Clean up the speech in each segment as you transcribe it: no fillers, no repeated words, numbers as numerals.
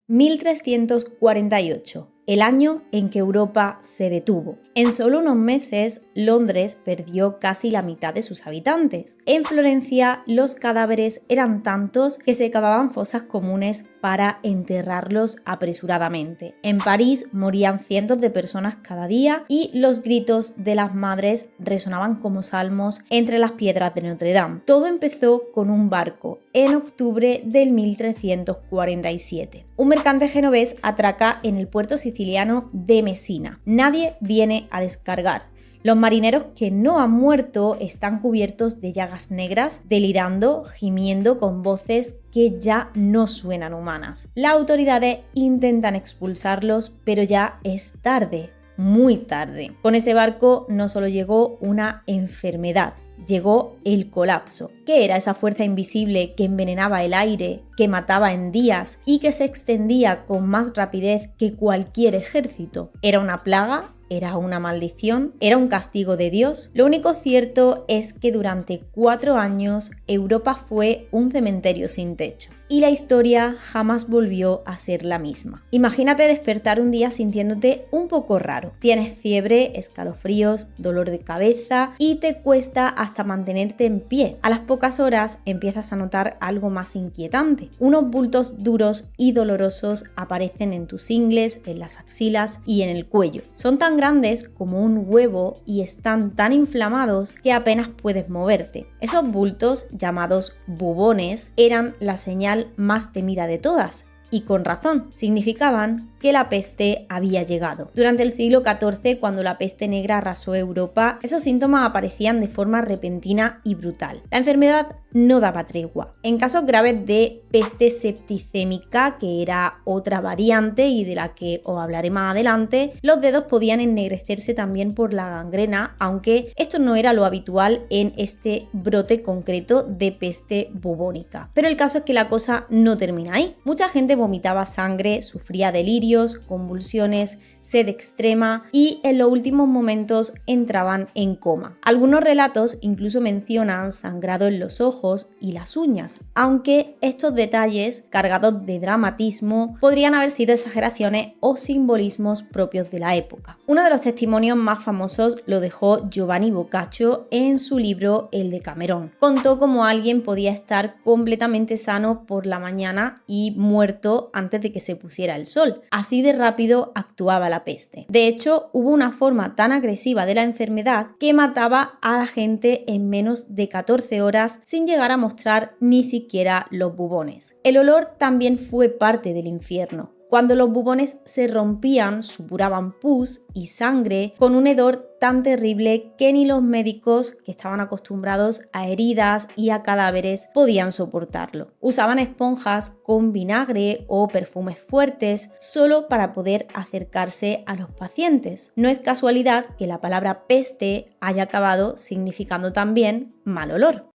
1348, el año en que Europa se detuvo. En solo unos meses, Londres perdió casi la mitad de sus habitantes. En Florencia, los cadáveres eran tantos que se cavaban fosas comunes para enterrarlos apresuradamente. En París morían cientos de personas cada día y los gritos de las madres resonaban como salmos entre las piedras de Notre Dame. Todo empezó con un barco en octubre del 1347. Un mercante genovés atraca en el puerto siciliano de Messina. Nadie viene a descargar. Los marineros que no han muerto están cubiertos de llagas negras, delirando, gimiendo con voces que ya no suenan humanas. Las autoridades intentan expulsarlos, pero ya es tarde, muy tarde. Con ese barco no solo llegó una enfermedad, llegó el colapso. ¿Qué era esa fuerza invisible que envenenaba el aire, que mataba en días y que se extendía con más rapidez que cualquier ejército? ¿Era una plaga? ¿Era una maldición? ¿Era un castigo de Dios? Lo único cierto es que durante 4 años Europa fue un cementerio sin techo. Y la historia jamás volvió a ser la misma. Imagínate despertar un día sintiéndote un poco raro. Tienes fiebre, escalofríos, dolor de cabeza y te cuesta hasta mantenerte en pie. A las pocas horas empiezas a notar algo más inquietante. Unos bultos duros y dolorosos aparecen en tus ingles, en las axilas y en el cuello. Son tan grandes como un huevo y están tan inflamados que apenas puedes moverte. Esos bultos, llamados bubones, eran la señal más temida de todas, y con razón, significaban que la peste había llegado. Durante el siglo XIV, cuando la peste negra arrasó Europa, esos síntomas aparecían de forma repentina y brutal. La enfermedad no daba tregua. En casos graves de peste septicémica, que era otra variante y de la que os hablaré más adelante, los dedos podían ennegrecerse también por la gangrena, aunque esto no era lo habitual en este brote concreto de peste bubónica. Pero el caso es que la cosa no termina ahí. Mucha gente vomitaba sangre, sufría delirios, convulsiones, sed extrema y en los últimos momentos entraban en coma. Algunos relatos incluso mencionan sangrado en los ojos y las uñas, aunque estos detalles, cargados de dramatismo, podrían haber sido exageraciones o simbolismos propios de la época. Uno de los testimonios más famosos lo dejó Giovanni Boccaccio en su libro El Decamerón. Contó cómo alguien podía estar completamente sano por la mañana y muerto antes de que se pusiera el sol. Así de rápido actuaba la peste. De hecho, hubo una forma tan agresiva de la enfermedad que mataba a la gente en menos de 14 horas sin llegar a mostrar ni siquiera los bubones. El olor también fue parte del infierno. Cuando los bubones se rompían, supuraban pus y sangre con un hedor tan terrible que ni los médicos, que estaban acostumbrados a heridas y a cadáveres, podían soportarlo. Usaban esponjas con vinagre o perfumes fuertes solo para poder acercarse a los pacientes. No es casualidad que la palabra peste haya acabado significando también mal olor.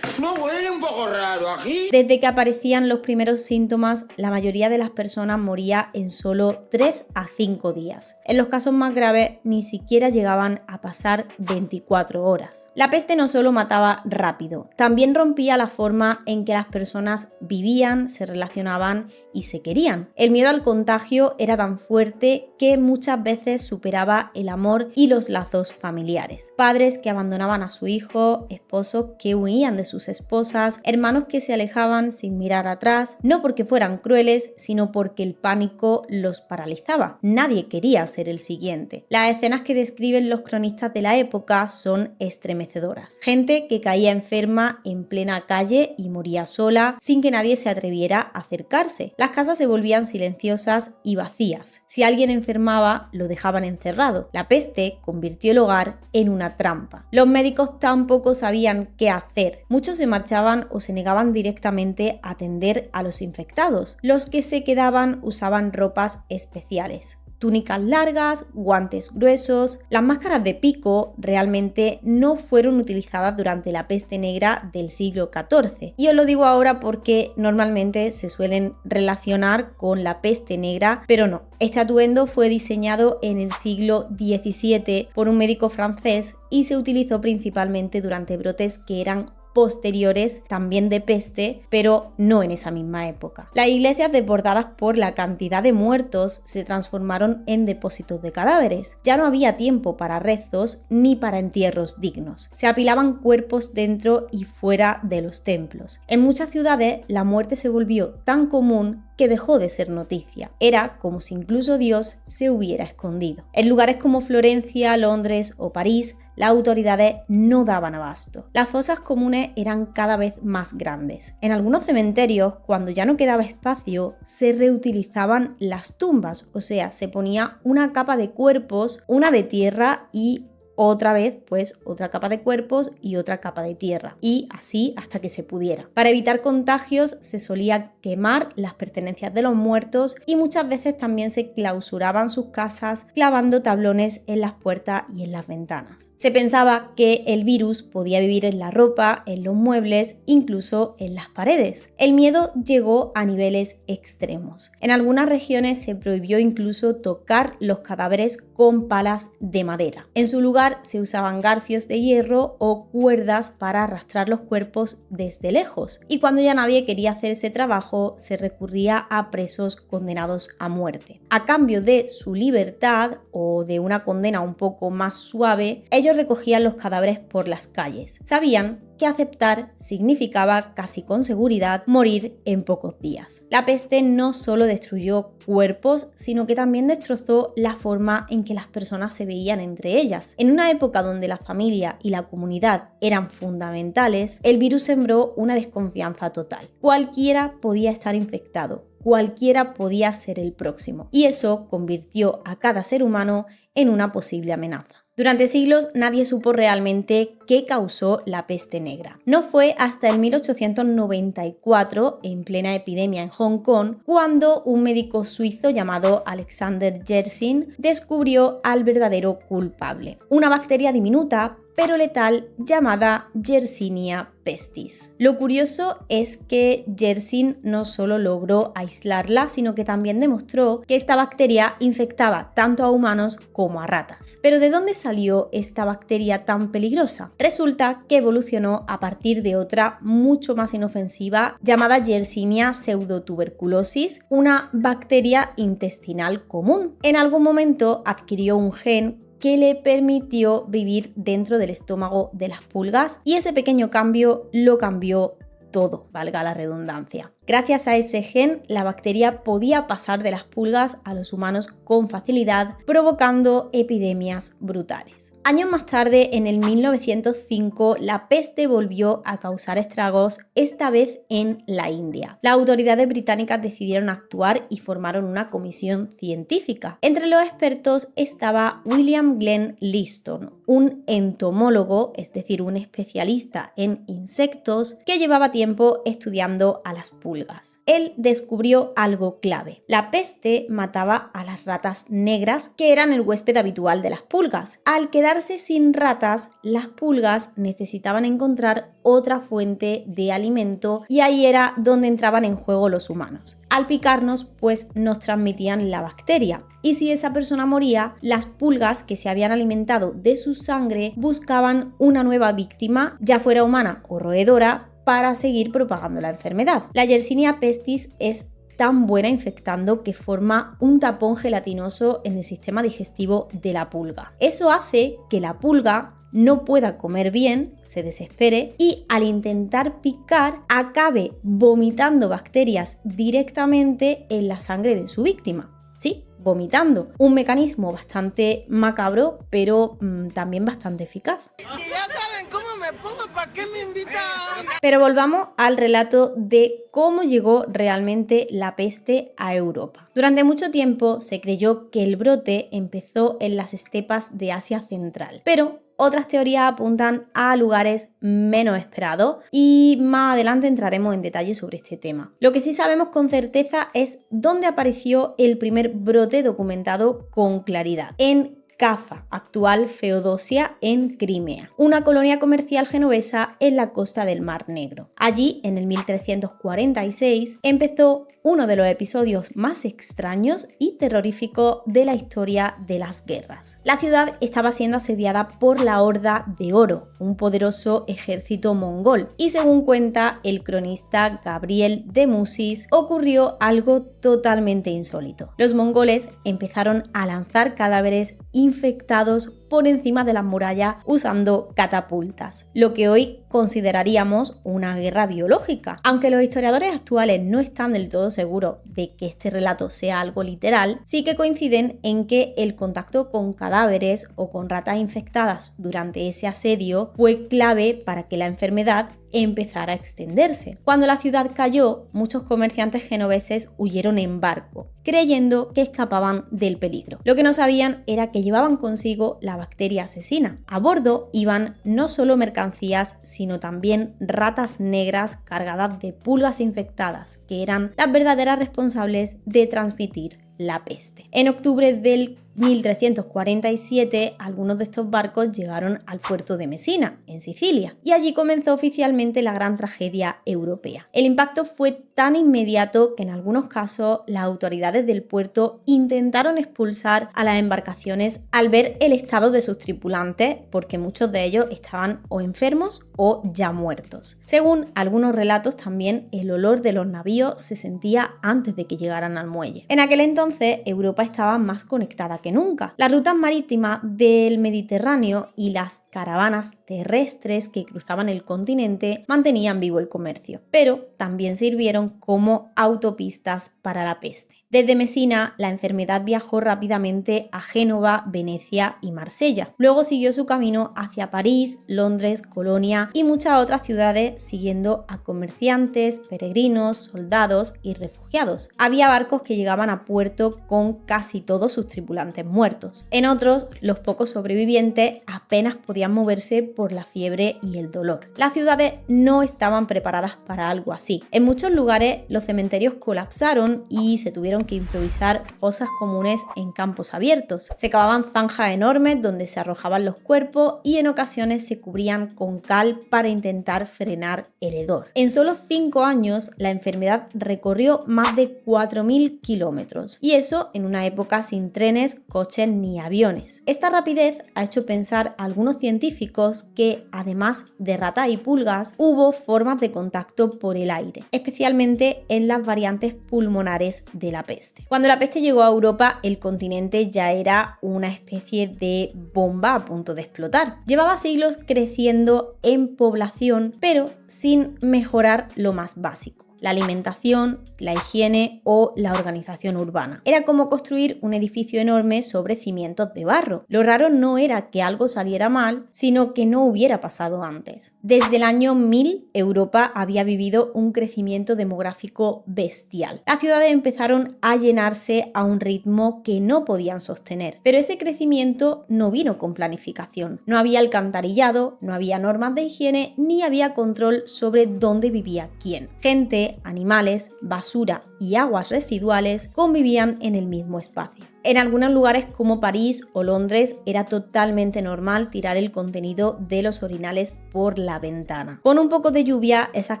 ¿No huele un poco raro aquí? Desde que aparecían los primeros síntomas, la mayoría de las personas moría en solo 3 a 5 días. En los casos más graves, ni siquiera llegaban a pasar 24 horas. La peste no solo mataba rápido, también rompía la forma en que las personas vivían, se relacionaban y se querían. El miedo al contagio era tan fuerte que muchas veces superaba el amor y los lazos familiares. Padres que abandonaban a su hijo, esposos que huían de sus esposas, hermanos que se alejaban sin mirar atrás, no porque fueran crueles, sino porque el pánico los paralizaba. Nadie quería ser el siguiente. Las escenas que describen los cronistas de la época son estremecedoras. Gente que caía enferma en plena calle y moría sola, sin que nadie se atreviera a acercarse. Las casas se volvían silenciosas y vacías. Si alguien enfermaba, lo dejaban encerrado. La peste convirtió el hogar en una trampa. Los médicos tampoco sabían qué hacer. Muchos se marchaban o se negaban directamente a atender a los infectados. Los que se quedaban usaban ropas especiales. Túnicas largas, guantes gruesos. Las máscaras de pico realmente no fueron utilizadas durante la peste negra del siglo XIV. Y os lo digo ahora porque normalmente se suelen relacionar con la peste negra, pero no. Este atuendo fue diseñado en el siglo XVII por un médico francés y se utilizó principalmente durante brotes que eran posteriores también de peste, pero no en esa misma época. Las iglesias, desbordadas por la cantidad de muertos, se transformaron en depósitos de cadáveres. Ya no había tiempo para rezos ni para entierros dignos. Se apilaban cuerpos dentro y fuera de los templos. En muchas ciudades la muerte se volvió tan común que dejó de ser noticia. Era como si incluso Dios se hubiera escondido. En lugares como Florencia, Londres o París, las autoridades no daban abasto. Las fosas comunes eran cada vez más grandes. En algunos cementerios, cuando ya no quedaba espacio, se reutilizaban las tumbas, o sea, se ponía una capa de cuerpos, una de tierra y otra vez, pues, otra capa de cuerpos y otra capa de tierra. Y así hasta que se pudiera. Para evitar contagios se solía quemar las pertenencias de los muertos y muchas veces también se clausuraban sus casas clavando tablones en las puertas y en las ventanas. Se pensaba que el virus podía vivir en la ropa, en los muebles, incluso en las paredes. El miedo llegó a niveles extremos. En algunas regiones se prohibió incluso tocar los cadáveres con palas de madera. En su lugar se usaban garfios de hierro o cuerdas para arrastrar los cuerpos desde lejos. Y cuando ya nadie quería hacer ese trabajo, se recurría a presos condenados a muerte. A cambio de su libertad o de una condena un poco más suave, ellos recogían los cadáveres por las calles. Sabían que aceptar significaba casi con seguridad morir en pocos días. La peste no solo destruyó cuerpos, sino que también destrozó la forma en que las personas se veían entre ellas. En una época donde la familia y la comunidad eran fundamentales, el virus sembró una desconfianza total. Cualquiera podía estar infectado, cualquiera podía ser el próximo, y eso convirtió a cada ser humano en una posible amenaza. Durante siglos nadie supo realmente qué causó la peste negra. No fue hasta el 1894, en plena epidemia en Hong Kong, cuando un médico suizo llamado Alexander Yersin descubrió al verdadero culpable. Una bacteria diminuta pero letal llamada Yersinia pestis. Lo curioso es que Yersin no solo logró aislarla, sino que también demostró que esta bacteria infectaba tanto a humanos como a ratas. Pero ¿de dónde salió esta bacteria tan peligrosa? Resulta que evolucionó a partir de otra mucho más inofensiva llamada Yersinia pseudotuberculosis, una bacteria intestinal común. En algún momento adquirió un gen que le permitió vivir dentro del estómago de las pulgas y ese pequeño cambio lo cambió todo, valga la redundancia. Gracias a ese gen, la bacteria podía pasar de las pulgas a los humanos con facilidad, provocando epidemias brutales. Años más tarde, en el 1905, la peste volvió a causar estragos, esta vez en la India. Las autoridades británicas decidieron actuar y formaron una comisión científica. Entre los expertos estaba William Glenn Liston, un entomólogo, es decir, un especialista en insectos, que llevaba tiempo estudiando a las pulgas. Él descubrió algo clave. La peste mataba a las ratas negras, que eran el huésped habitual de las pulgas. Al quedarse sin ratas, las pulgas necesitaban encontrar otra fuente de alimento y ahí era donde entraban en juego los humanos. Al picarnos, pues nos transmitían la bacteria. Y si esa persona moría, las pulgas que se habían alimentado de su sangre buscaban una nueva víctima, ya fuera humana o roedora, para seguir propagando la enfermedad. La Yersinia pestis es tan buena infectando que forma un tapón gelatinoso en el sistema digestivo de la pulga. Eso hace que la pulga no pueda comer bien, se desespere y al intentar picar acabe vomitando bacterias directamente en la sangre de su víctima. Sí, vomitando. Un mecanismo bastante macabro, pero también bastante eficaz. Si ya saben cómo me pongo, ¿para qué me invitan? Pero volvamos al relato de cómo llegó realmente la peste a Europa. Durante mucho tiempo se creyó que el brote empezó en las estepas de Asia Central, pero otras teorías apuntan a lugares menos esperados y más adelante entraremos en detalle sobre este tema. Lo que sí sabemos con certeza es dónde apareció el primer brote documentado con claridad, en Cafa, actual Feodosia, en Crimea, una colonia comercial genovesa en la costa del Mar Negro. Allí, en el 1346, empezó uno de los episodios más extraños y terroríficos de la historia de las guerras. La ciudad estaba siendo asediada por la Horda de Oro, un poderoso ejército mongol, y según cuenta el cronista Gabriel de Musis, ocurrió algo totalmente insólito. Los mongoles empezaron a lanzar cadáveres infectados por encima de las murallas usando catapultas, lo que hoy consideraríamos una guerra biológica. Aunque los historiadores actuales no están del todo seguros de que este relato sea algo literal, sí que coinciden en que el contacto con cadáveres o con ratas infectadas durante ese asedio fue clave para que la enfermedad empezara a extenderse. Cuando la ciudad cayó, muchos comerciantes genoveses huyeron en barco, creyendo que escapaban del peligro. Lo que no sabían era que llevaban consigo la bacteria asesina. A bordo iban no solo mercancías, sino también ratas negras cargadas de pulgas infectadas, que eran las verdaderas responsables de transmitir la peste. En octubre del 1347, algunos de estos barcos llegaron al puerto de Mesina, en Sicilia, y allí comenzó oficialmente la gran tragedia europea. El impacto fue tan inmediato que en algunos casos las autoridades del puerto intentaron expulsar a las embarcaciones al ver el estado de sus tripulantes, porque muchos de ellos estaban o enfermos o ya muertos. Según algunos relatos, también el olor de los navíos se sentía antes de que llegaran al muelle. En aquel entonces, Europa estaba más conectada que nunca. Las rutas marítimas del Mediterráneo y las caravanas terrestres que cruzaban el continente mantenían vivo el comercio, pero también sirvieron como autopistas para la peste. Desde Mesina, la enfermedad viajó rápidamente a Génova, Venecia y Marsella. Luego siguió su camino hacia París, Londres, Colonia y muchas otras ciudades, siguiendo a comerciantes, peregrinos, soldados y refugiados. Había barcos que llegaban a puerto con casi todos sus tripulantes muertos. En otros, los pocos sobrevivientes apenas podían moverse por la fiebre y el dolor. Las ciudades no estaban preparadas para algo así. En muchos lugares, los cementerios colapsaron y se tuvieron que improvisar fosas comunes en campos abiertos. Se cavaban zanjas enormes donde se arrojaban los cuerpos y en ocasiones se cubrían con cal para intentar frenar el hedor. En solo 5 años, la enfermedad recorrió más de 4.000 kilómetros, y eso en una época sin trenes, coches ni aviones. Esta rapidez ha hecho pensar a algunos científicos que, además de ratas y pulgas, hubo formas de contacto por el aire, especialmente en las variantes pulmonares de la peste. Cuando la peste llegó a Europa, el continente ya era una especie de bomba a punto de explotar. Llevaba siglos creciendo en población, pero sin mejorar lo más básico: la alimentación, la higiene o la organización urbana. Era como construir un edificio enorme sobre cimientos de barro. Lo raro no era que algo saliera mal, sino que no hubiera pasado antes. Desde el año 1000, Europa había vivido un crecimiento demográfico bestial. Las ciudades empezaron a llenarse a un ritmo que no podían sostener, pero ese crecimiento no vino con planificación. No había alcantarillado, no había normas de higiene, ni había control sobre dónde vivía quién. Gente, animales, basura y aguas residuales convivían en el mismo espacio. En algunos lugares como París o Londres era totalmente normal tirar el contenido de los orinales por la ventana. Con un poco de lluvia, esas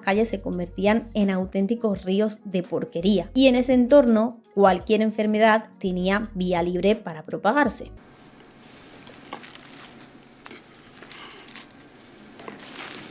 calles se convertían en auténticos ríos de porquería, y en ese entorno cualquier enfermedad tenía vía libre para propagarse.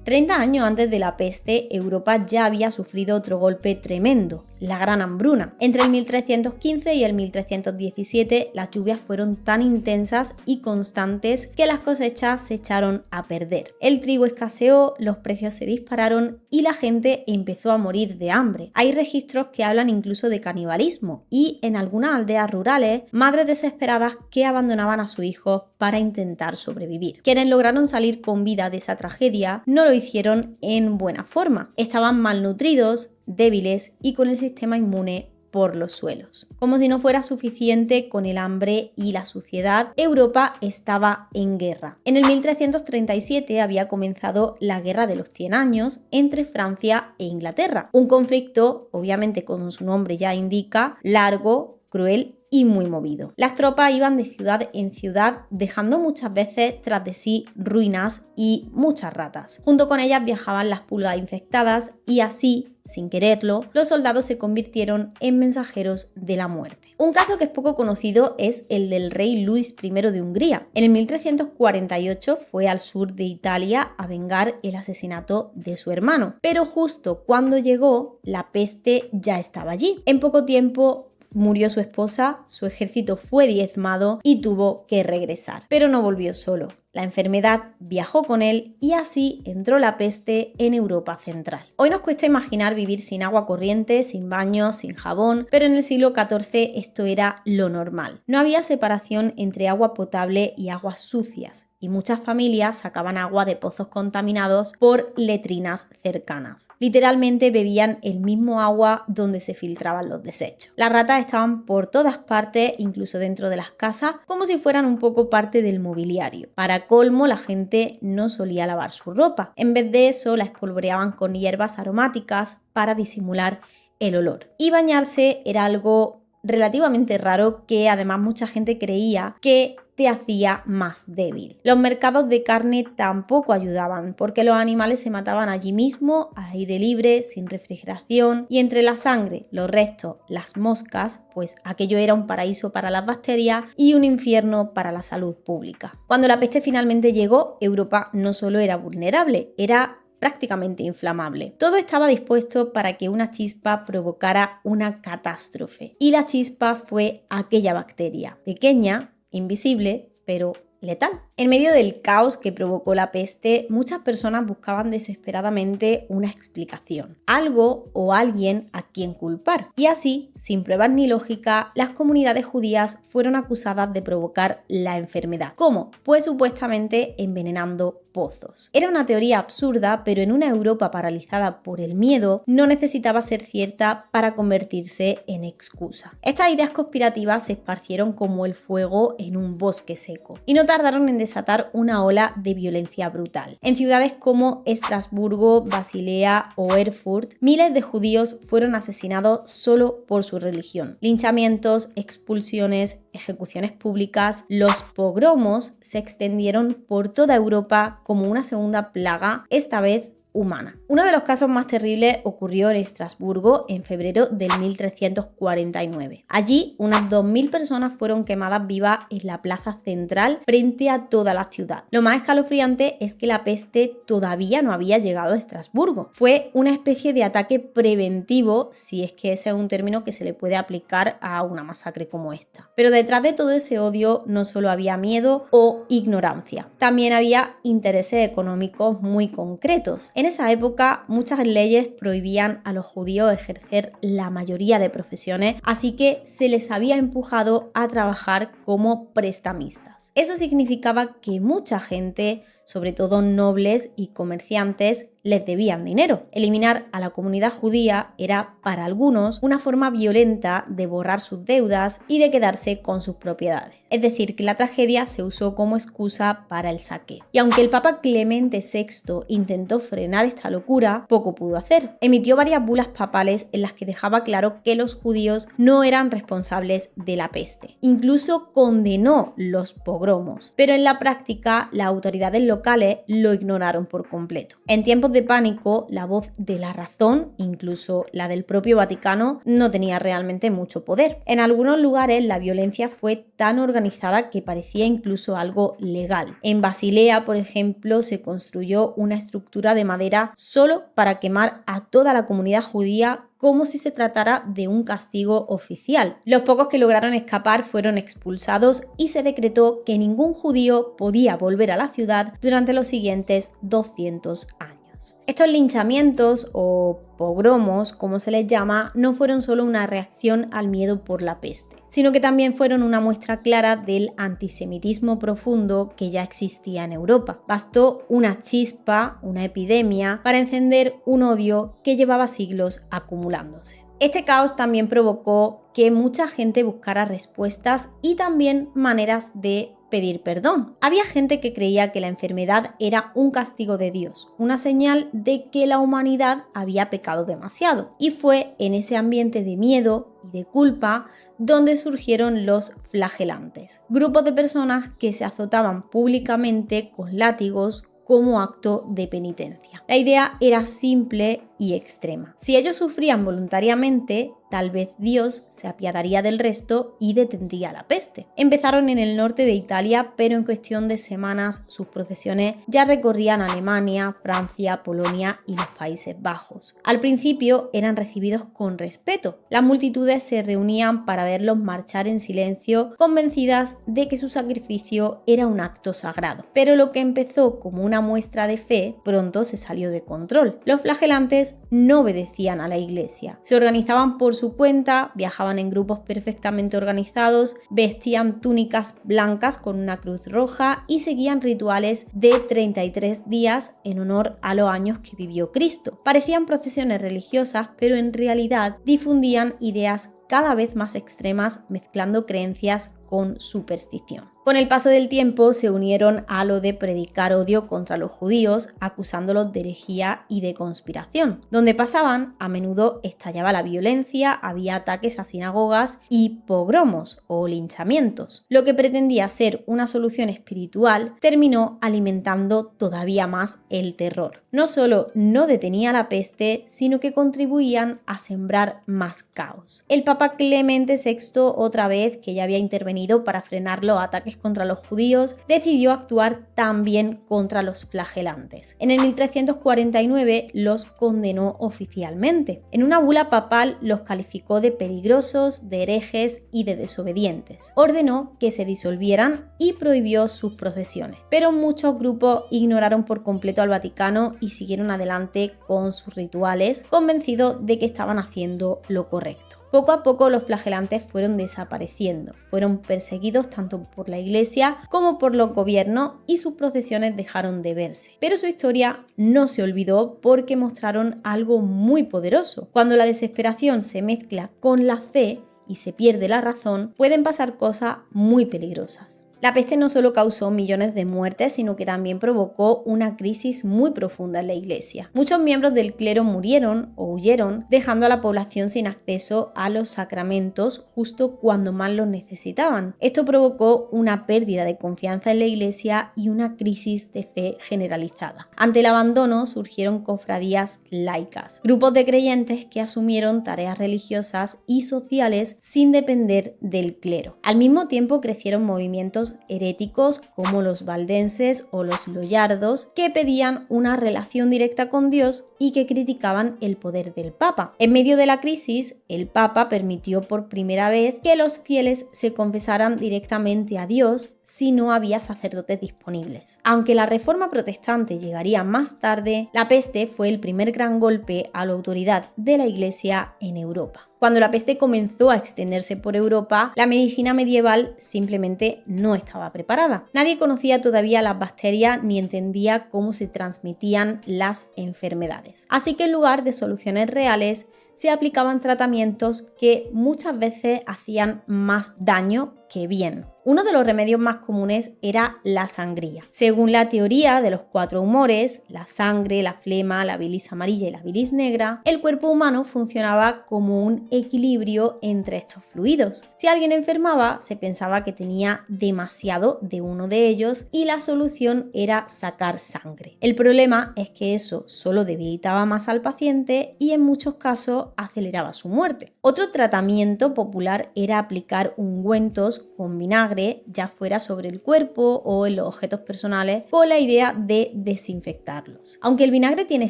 30 años antes de la peste, Europa ya había sufrido otro golpe tremendo: la Gran Hambruna. Entre el 1315 y el 1317, las lluvias fueron tan intensas y constantes que las cosechas se echaron a perder. El trigo escaseó, los precios se dispararon y la gente empezó a morir de hambre. Hay registros que hablan incluso de canibalismo, y en algunas aldeas rurales, madres desesperadas que abandonaban a sus hijos para intentar sobrevivir. Quienes lograron salir con vida de esa tragedia no lo hicieron en buena forma. Estaban malnutridos, débiles y con el sistema inmune por los suelos. Como si no fuera suficiente con el hambre y la suciedad, Europa estaba en guerra. En el 1337 había comenzado la Guerra de los 100 años entre Francia e Inglaterra. Un conflicto, obviamente como su nombre ya indica, largo, cruel y muy movido. Las tropas iban de ciudad en ciudad, dejando muchas veces tras de sí ruinas y muchas ratas. Junto con ellas viajaban las pulgas infectadas y así, sin quererlo, los soldados se convirtieron en mensajeros de la muerte. Un caso que es poco conocido es el del rey Luis I de Hungría. En el 1348 fue al sur de Italia a vengar el asesinato de su hermano, pero justo cuando llegó, la peste ya estaba allí. En poco tiempo murió su esposa, su ejército fue diezmado y tuvo que regresar, pero no volvió solo. La enfermedad viajó con él y así entró la peste en Europa central. Hoy nos cuesta imaginar vivir sin agua corriente, sin baño, sin jabón, pero en el siglo XIV esto era lo normal. No había separación entre agua potable y aguas sucias, y muchas familias sacaban agua de pozos contaminados por letrinas cercanas. Literalmente bebían el mismo agua donde se filtraban los desechos. Las ratas estaban por todas partes, incluso dentro de las casas, como si fueran un poco parte del mobiliario. Para colmo, la gente no solía lavar su ropa. En vez de eso, la espolvoreaban con hierbas aromáticas para disimular el olor. Y bañarse era algo relativamente raro que además mucha gente creía que te hacía más débil. Los mercados de carne tampoco ayudaban porque los animales se mataban allí mismo, al aire libre, sin refrigeración, y entre la sangre, los restos, las moscas, pues aquello era un paraíso para las bacterias y un infierno para la salud pública. Cuando la peste finalmente llegó, Europa no solo era vulnerable, era prácticamente inflamable. Todo estaba dispuesto para que una chispa provocara una catástrofe. Y la chispa fue aquella bacteria, pequeña, invisible, pero letal. En medio del caos que provocó la peste, muchas personas buscaban desesperadamente una explicación, algo o alguien a quien culpar. Y así, sin pruebas ni lógica, las comunidades judías fueron acusadas de provocar la enfermedad. ¿Cómo? Pues supuestamente envenenando pozos. Era una teoría absurda, pero en una Europa paralizada por el miedo, no necesitaba ser cierta para convertirse en excusa. Estas ideas conspirativas se esparcieron como el fuego en un bosque seco y no tardaron en desatar una ola de violencia brutal. En ciudades como Estrasburgo, Basilea o Erfurt, miles de judíos fueron asesinados solo por su religión. Linchamientos, expulsiones, ejecuciones públicas, los pogromos se extendieron por toda Europa como una segunda plaga, esta vez humana. Uno de los casos más terribles ocurrió en Estrasburgo en febrero del 1349. Allí, unas 2000 personas fueron quemadas vivas en la plaza central frente a toda la ciudad. Lo más escalofriante es que la peste todavía no había llegado a Estrasburgo. Fue una especie de ataque preventivo, si es que ese es un término que se le puede aplicar a una masacre como esta. Pero detrás de todo ese odio no solo había miedo o ignorancia, también había intereses económicos muy concretos. En esa época, muchas leyes prohibían a los judíos ejercer la mayoría de profesiones, así que se les había empujado a trabajar como prestamistas. Eso significaba que mucha gente, sobre todo nobles y comerciantes, les debían dinero. Eliminar a la comunidad judía era, para algunos, una forma violenta de borrar sus deudas y de quedarse con sus propiedades. Es decir, que la tragedia se usó como excusa para el saqueo. Y aunque el Papa Clemente VI intentó frenar esta locura, poco pudo hacer. Emitió varias bulas papales en las que dejaba claro que los judíos no eran responsables de la peste. Incluso condenó los pogromos, pero en la práctica las autoridades locales lo ignoraron por completo. En tiempos de pánico, la voz de la razón, incluso la del propio Vaticano, no tenía realmente mucho poder. En algunos lugares la violencia fue tan organizada que parecía incluso algo legal. En Basilea, por ejemplo, se construyó una estructura de madera solo para quemar a toda la comunidad judía como si se tratara de un castigo oficial. Los pocos que lograron escapar fueron expulsados y se decretó que ningún judío podía volver a la ciudad durante los siguientes 200 años. Estos linchamientos o pogromos, como se les llama, no fueron solo una reacción al miedo por la peste, sino que también fueron una muestra clara del antisemitismo profundo que ya existía en Europa. Bastó una chispa, una epidemia, para encender un odio que llevaba siglos acumulándose. Este caos también provocó que mucha gente buscara respuestas y también maneras de pedir perdón. Había gente que creía que la enfermedad era un castigo de Dios, una señal de que la humanidad había pecado demasiado. Y fue en ese ambiente de miedo y de culpa donde surgieron los flagelantes, grupos de personas que se azotaban públicamente con látigos como acto de penitencia. La idea era simple y extrema. Si ellos sufrían voluntariamente, tal vez Dios se apiadaría del resto y detendría la peste. Empezaron en el norte de Italia, pero en cuestión de semanas sus procesiones ya recorrían Alemania, Francia, Polonia y los Países Bajos. Al principio eran recibidos con respeto. Las multitudes se reunían para verlos marchar en silencio, convencidas de que su sacrificio era un acto sagrado. Pero lo que empezó como una muestra de fe pronto se salió de control. Los flagelantes no obedecían a la iglesia. Se organizaban por su cuenta, viajaban en grupos perfectamente organizados, vestían túnicas blancas con una cruz roja y seguían rituales de 33 días en honor a los años que vivió Cristo. Parecían procesiones religiosas, pero en realidad difundían ideas cada vez más extremas, mezclando creencias con superstición. Con el paso del tiempo se unieron a lo de predicar odio contra los judíos, acusándolos de herejía y de conspiración. Donde pasaban, a menudo estallaba la violencia, había ataques a sinagogas y pogromos o linchamientos. Lo que pretendía ser una solución espiritual terminó alimentando todavía más el terror. No solo no detenía la peste, sino que contribuían a sembrar más caos. El Papa Clemente VI, otra vez que ya había intervenido para frenar los ataques contra los judíos, decidió actuar también contra los flagelantes. En el 1349 los condenó oficialmente. En una bula papal los calificó de peligrosos, de herejes y de desobedientes. Ordenó que se disolvieran y prohibió sus procesiones. Pero muchos grupos ignoraron por completo al Vaticano y siguieron adelante con sus rituales, convencidos de que estaban haciendo lo correcto. Poco a poco los flagelantes fueron desapareciendo, fueron perseguidos tanto por la iglesia como por los gobiernos y sus procesiones dejaron de verse. Pero su historia no se olvidó porque mostraron algo muy poderoso. Cuando la desesperación se mezcla con la fe y se pierde la razón, pueden pasar cosas muy peligrosas. La peste no solo causó millones de muertes, sino que también provocó una crisis muy profunda en la iglesia. Muchos miembros del clero murieron o huyeron, dejando a la población sin acceso a los sacramentos justo cuando más los necesitaban. Esto provocó una pérdida de confianza en la iglesia y una crisis de fe generalizada. Ante el abandono surgieron cofradías laicas, grupos de creyentes que asumieron tareas religiosas y sociales sin depender del clero. Al mismo tiempo crecieron movimientos heréticos como los valdenses o los loyardos, que pedían una relación directa con Dios y que criticaban el poder del Papa. En medio de la crisis, el Papa permitió por primera vez que los fieles se confesaran directamente a Dios si no había sacerdotes disponibles. Aunque la reforma protestante llegaría más tarde, la peste fue el primer gran golpe a la autoridad de la Iglesia en Europa. Cuando la peste comenzó a extenderse por Europa, la medicina medieval simplemente no estaba preparada. Nadie conocía todavía las bacterias ni entendía cómo se transmitían las enfermedades. Así que en lugar de soluciones reales, se aplicaban tratamientos que muchas veces hacían más daño que bien. Uno de los remedios más comunes era la sangría. Según la teoría de los 4 humores, la sangre, la flema, la bilis amarilla y la bilis negra, el cuerpo humano funcionaba como un equilibrio entre estos fluidos. Si alguien enfermaba, se pensaba que tenía demasiado de uno de ellos y la solución era sacar sangre. El problema es que eso solo debilitaba más al paciente y en muchos casos aceleraba su muerte. Otro tratamiento popular era aplicar ungüentos con vinagre, ya fuera sobre el cuerpo o en los objetos personales, con la idea de desinfectarlos. Aunque el vinagre tiene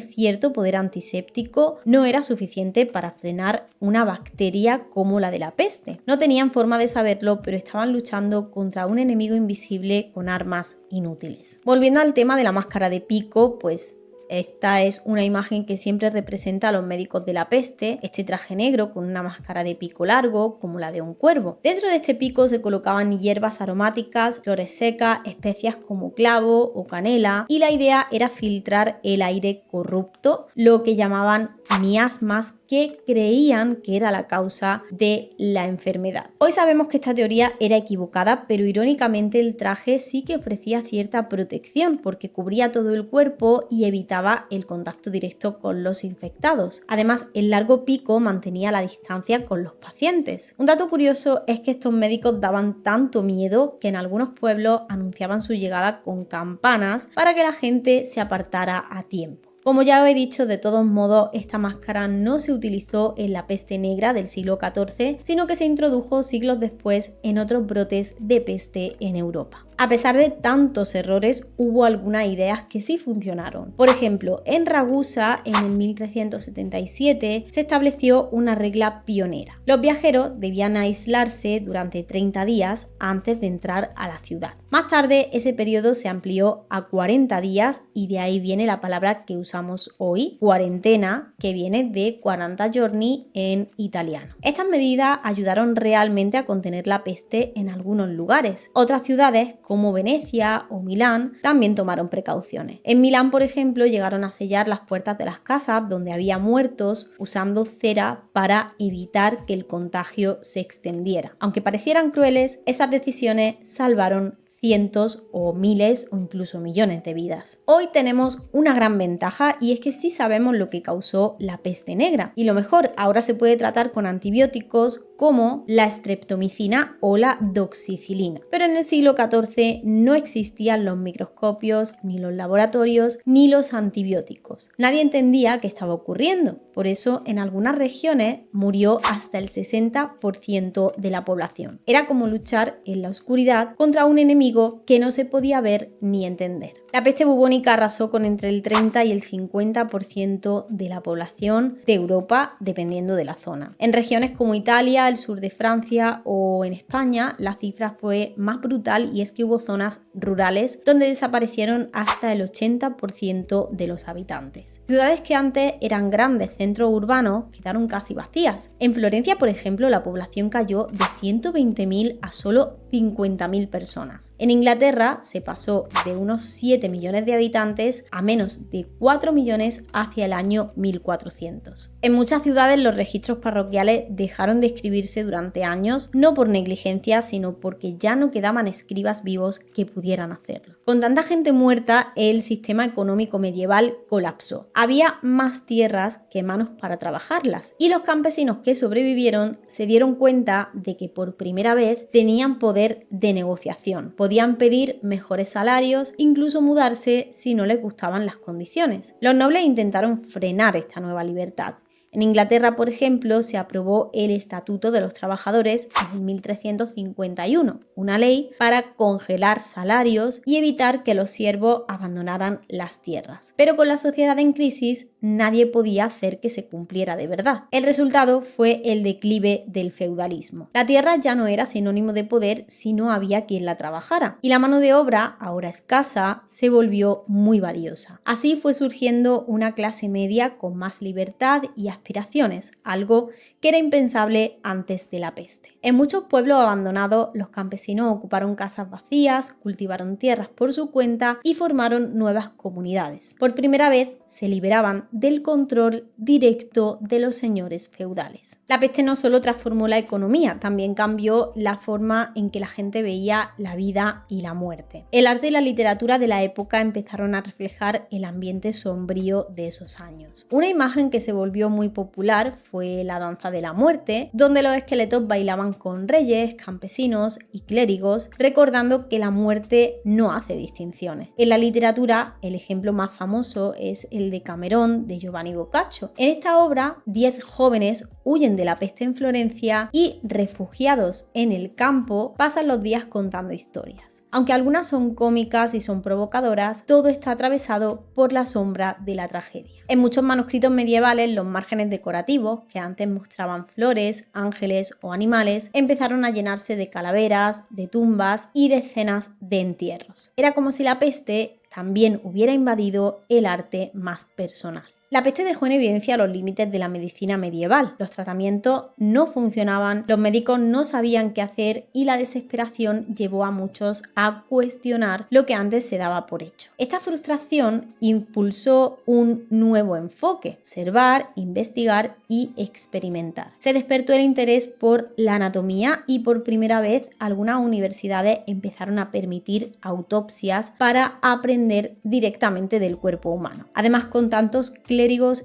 cierto poder antiséptico, no era suficiente para frenar una bacteria como la de la peste. No tenían forma de saberlo, pero estaban luchando contra un enemigo invisible con armas inútiles. Volviendo al tema de la máscara de pico, pues Esta es una imagen que siempre representa a los médicos de la peste, este traje negro con una máscara de pico largo como la de un cuervo. Dentro de este pico se colocaban hierbas aromáticas, flores secas, especias como clavo o canela, y la idea era filtrar el aire corrupto, lo que llamaban miasmas, que creían que era la causa de la enfermedad. Hoy sabemos que esta teoría era equivocada, pero irónicamente el traje sí que ofrecía cierta protección porque cubría todo el cuerpo y evitaba el contacto directo con los infectados. Además, el largo pico mantenía la distancia con los pacientes. Un dato curioso es que estos médicos daban tanto miedo que en algunos pueblos anunciaban su llegada con campanas para que la gente se apartara a tiempo. Como ya os he dicho, de todos modos, esta máscara no se utilizó en la peste negra del siglo XIV, sino que se introdujo siglos después en otros brotes de peste en Europa. A pesar de tantos errores, hubo algunas ideas que sí funcionaron. Por ejemplo, en Ragusa, en el 1377, se estableció una regla pionera. Los viajeros debían aislarse durante 30 días antes de entrar a la ciudad. Más tarde, ese periodo se amplió a 40 días y de ahí viene la palabra que usamos hoy, cuarentena, que viene de 40 giorni en italiano. Estas medidas ayudaron realmente a contener la peste en algunos lugares. Otras ciudades, como Venecia o Milán, también tomaron precauciones. En Milán, por ejemplo, llegaron a sellar las puertas de las casas donde había muertos usando cera para evitar que el contagio se extendiera. Aunque parecieran crueles, esas decisiones salvaron cientos o miles o incluso millones de vidas. Hoy tenemos una gran ventaja y es que sí sabemos lo que causó la peste negra. Y lo mejor, ahora se puede tratar con antibióticos como la streptomicina o la doxicilina. Pero en el siglo XIV no existían los microscopios, ni los laboratorios, ni los antibióticos. Nadie entendía qué estaba ocurriendo. Por eso, en algunas regiones murió hasta el 60% de la población. Era como luchar en la oscuridad contra un enemigo que no se podía ver ni entender. La peste bubónica arrasó con entre el 30 y el 50% de la población de Europa, dependiendo de la zona. En regiones como Italia, el sur de Francia o en España, la cifra fue más brutal y es que hubo zonas rurales donde desaparecieron hasta el 80% de los habitantes. Ciudades que antes eran grandes centros urbanos quedaron casi vacías. En Florencia, por ejemplo, la población cayó de 120.000 a solo 50.000 personas. En Inglaterra se pasó de unos 7 millones de habitantes a menos de 4 millones hacia el año 1400. En muchas ciudades los registros parroquiales dejaron de escribirse durante años, no por negligencia, sino porque ya no quedaban escribas vivos que pudieran hacerlo. Con tanta gente muerta, el sistema económico medieval colapsó. Había más tierras que manos para trabajarlas, y los campesinos que sobrevivieron se dieron cuenta de que por primera vez tenían poder de negociación. Podían pedir mejores salarios, incluso mudarse si no les gustaban las condiciones. Los nobles intentaron frenar esta nueva libertad. En Inglaterra, por ejemplo, se aprobó el Estatuto de los Trabajadores en 1351, una ley para congelar salarios y evitar que los siervos abandonaran las tierras. Pero con la sociedad en crisis, nadie podía hacer que se cumpliera de verdad. El resultado fue el declive del feudalismo. La tierra ya no era sinónimo de poder si no había quien la trabajara, y la mano de obra, ahora escasa, se volvió muy valiosa. Así fue surgiendo una clase media con más libertad y aspiraciones, algo que era impensable antes de la peste. En muchos pueblos abandonados, los campesinos ocuparon casas vacías, cultivaron tierras por su cuenta y formaron nuevas comunidades. Por primera vez se liberaban del control directo de los señores feudales. La peste no solo transformó la economía, también cambió la forma en que la gente veía la vida y la muerte. El arte y la literatura de la época empezaron a reflejar el ambiente sombrío de esos años. Una imagen que se volvió muy popular fue la danza de la muerte, donde los esqueletos bailaban con reyes, campesinos y clérigos, recordando que la muerte no hace distinciones. En la literatura, el ejemplo más famoso es el de Camerón, de Giovanni Boccaccio. En esta obra, 10 jóvenes huyen de la peste en Florencia y, refugiados en el campo, pasan los días contando historias. Aunque algunas son cómicas y son provocadoras, todo está atravesado por la sombra de la tragedia. En muchos manuscritos medievales, los márgenes decorativos, que antes mostraban flores, ángeles o animales, empezaron a llenarse de calaveras, de tumbas y de escenas de entierros. Era como si la peste también hubiera invadido el arte más personal. La peste dejó en evidencia los límites de la medicina medieval. Los tratamientos no funcionaban, los médicos no sabían qué hacer y la desesperación llevó a muchos a cuestionar lo que antes se daba por hecho. Esta frustración impulsó un nuevo enfoque: observar, investigar y experimentar. Se despertó el interés por la anatomía y por primera vez algunas universidades empezaron a permitir autopsias para aprender directamente del cuerpo humano. Además, con tantos clérigos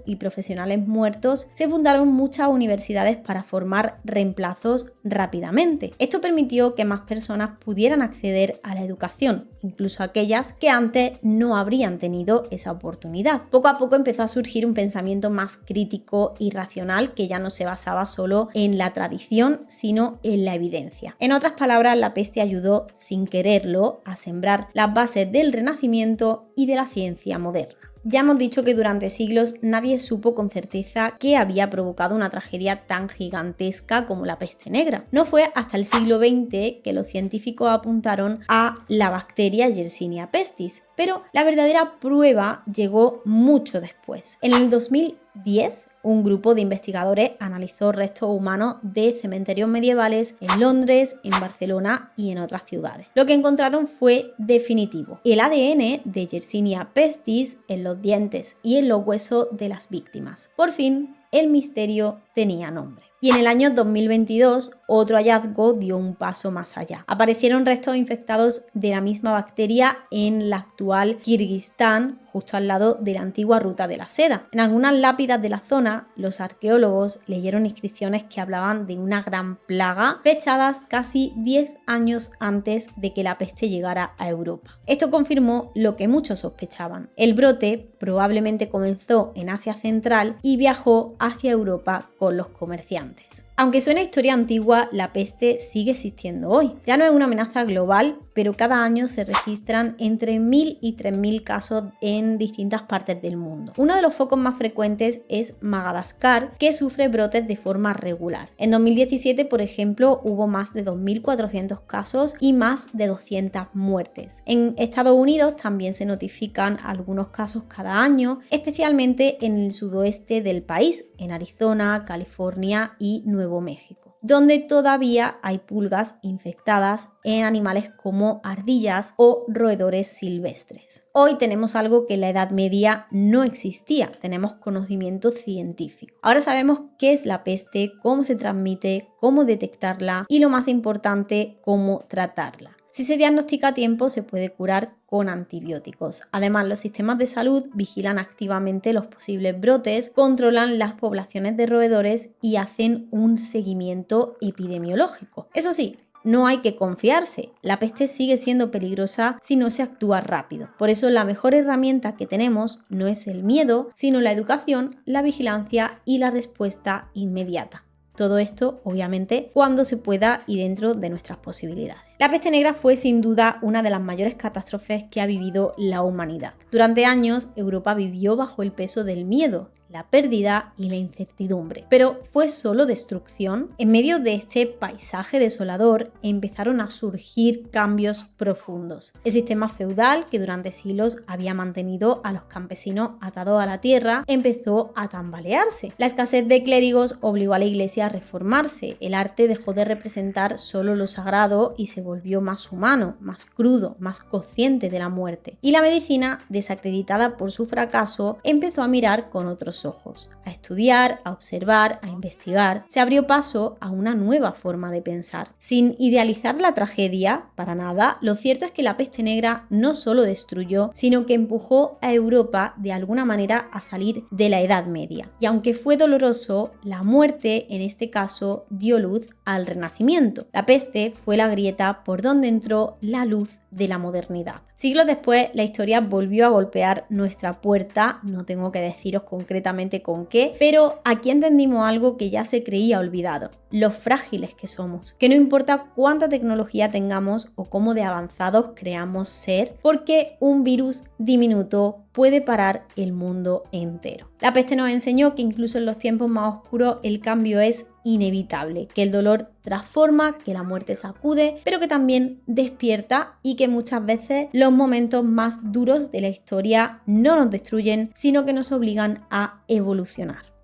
y profesionales muertos, se fundaron muchas universidades para formar reemplazos rápidamente. Esto permitió que más personas pudieran acceder a la educación, incluso aquellas que antes no habrían tenido esa oportunidad. Poco a poco empezó a surgir un pensamiento más crítico y racional que ya no se basaba solo en la tradición, sino en la evidencia. En otras palabras, la peste ayudó, sin quererlo, a sembrar las bases del Renacimiento y de la ciencia moderna. Ya hemos dicho que durante siglos nadie supo con certeza qué había provocado una tragedia tan gigantesca como la peste negra. No fue hasta el siglo XX que los científicos apuntaron a la bacteria Yersinia pestis, pero la verdadera prueba llegó mucho después. En el 2010, un grupo de investigadores analizó restos humanos de cementerios medievales en Londres, en Barcelona y en otras ciudades. Lo que encontraron fue definitivo: el ADN de Yersinia pestis en los dientes y en los huesos de las víctimas. Por fin, el misterio tenía nombre. Y en el año 2022, otro hallazgo dio un paso más allá. Aparecieron restos infectados de la misma bacteria en la actual Kirguistán, justo al lado de la antigua Ruta de la Seda. En algunas lápidas de la zona, los arqueólogos leyeron inscripciones que hablaban de una gran plaga, fechadas casi 10 años antes de que la peste llegara a Europa. Esto confirmó lo que muchos sospechaban: el brote probablemente comenzó en Asia Central y viajó hacia Europa con los comerciantes. Aunque suena historia antigua, la peste sigue existiendo hoy. Ya no es una amenaza global, pero cada año se registran entre 1.000 y 3.000 casos en distintas partes del mundo. Uno de los focos más frecuentes es Madagascar, que sufre brotes de forma regular. En 2017, por ejemplo, hubo más de 2.400 casos y más de 200 muertes. En Estados Unidos también se notifican algunos casos cada año, especialmente en el sudoeste del país, en Arizona, California y Nuevo México, donde todavía hay pulgas infectadas en animales como ardillas o roedores silvestres. Hoy tenemos algo que en la Edad Media no existía: tenemos conocimiento científico. Ahora sabemos qué es la peste, cómo se transmite, cómo detectarla y, lo más importante, cómo tratarla. Si se diagnostica a tiempo, se puede curar con antibióticos. Además, los sistemas de salud vigilan activamente los posibles brotes, controlan las poblaciones de roedores y hacen un seguimiento epidemiológico. Eso sí, no hay que confiarse. La peste sigue siendo peligrosa si no se actúa rápido. Por eso, la mejor herramienta que tenemos no es el miedo, sino la educación, la vigilancia y la respuesta inmediata. Todo esto, obviamente, cuando se pueda y dentro de nuestras posibilidades. La peste negra fue sin duda una de las mayores catástrofes que ha vivido la humanidad. Durante años, Europa vivió bajo el peso del miedo, la pérdida y la incertidumbre. Pero ¿fue solo destrucción? En medio de este paisaje desolador empezaron a surgir cambios profundos. El sistema feudal, que durante siglos había mantenido a los campesinos atados a la tierra, empezó a tambalearse. La escasez de clérigos obligó a la iglesia a reformarse. El arte dejó de representar solo lo sagrado y se volvió más humano, más crudo, más consciente de la muerte. Y la medicina, desacreditada por su fracaso, empezó a mirar con otros ojos, a estudiar, a observar, a investigar. Se abrió paso a una nueva forma de pensar. Sin idealizar la tragedia, para nada, lo cierto es que la peste negra no solo destruyó, sino que empujó a Europa de alguna manera a salir de la Edad Media. Y aunque fue doloroso, la muerte en este caso dio luz al Renacimiento. La peste fue la grieta por donde entró la luz de la modernidad. Siglos después, la historia volvió a golpear nuestra puerta, no tengo que deciros concretamente con qué, pero aquí entendimos algo que ya se creía olvidado: lo frágiles que somos, que no importa cuánta tecnología tengamos o cómo de avanzados creamos ser, porque un virus diminuto puede parar el mundo entero. La peste nos enseñó que incluso en los tiempos más oscuros el cambio es inevitable, que el dolor transforma, que la muerte sacude, pero que también despierta y que muchas veces los momentos más duros de la historia no nos destruyen, sino que nos obligan a evolucionar.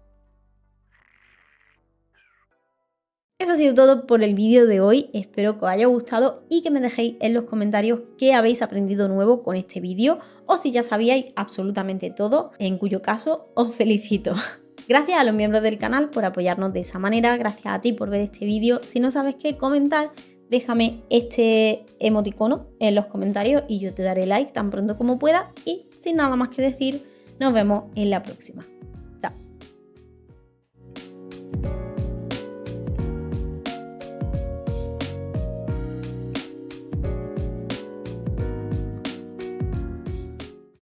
Eso ha sido todo por el vídeo de hoy, espero que os haya gustado y que me dejéis en los comentarios qué habéis aprendido nuevo con este vídeo o si ya sabíais absolutamente todo, en cuyo caso os felicito. Gracias a los miembros del canal por apoyarnos de esa manera, gracias a ti por ver este vídeo. Si no sabes qué comentar, déjame este emoticono en los comentarios y yo te daré like tan pronto como pueda y sin nada más que decir, nos vemos en la próxima. Chao.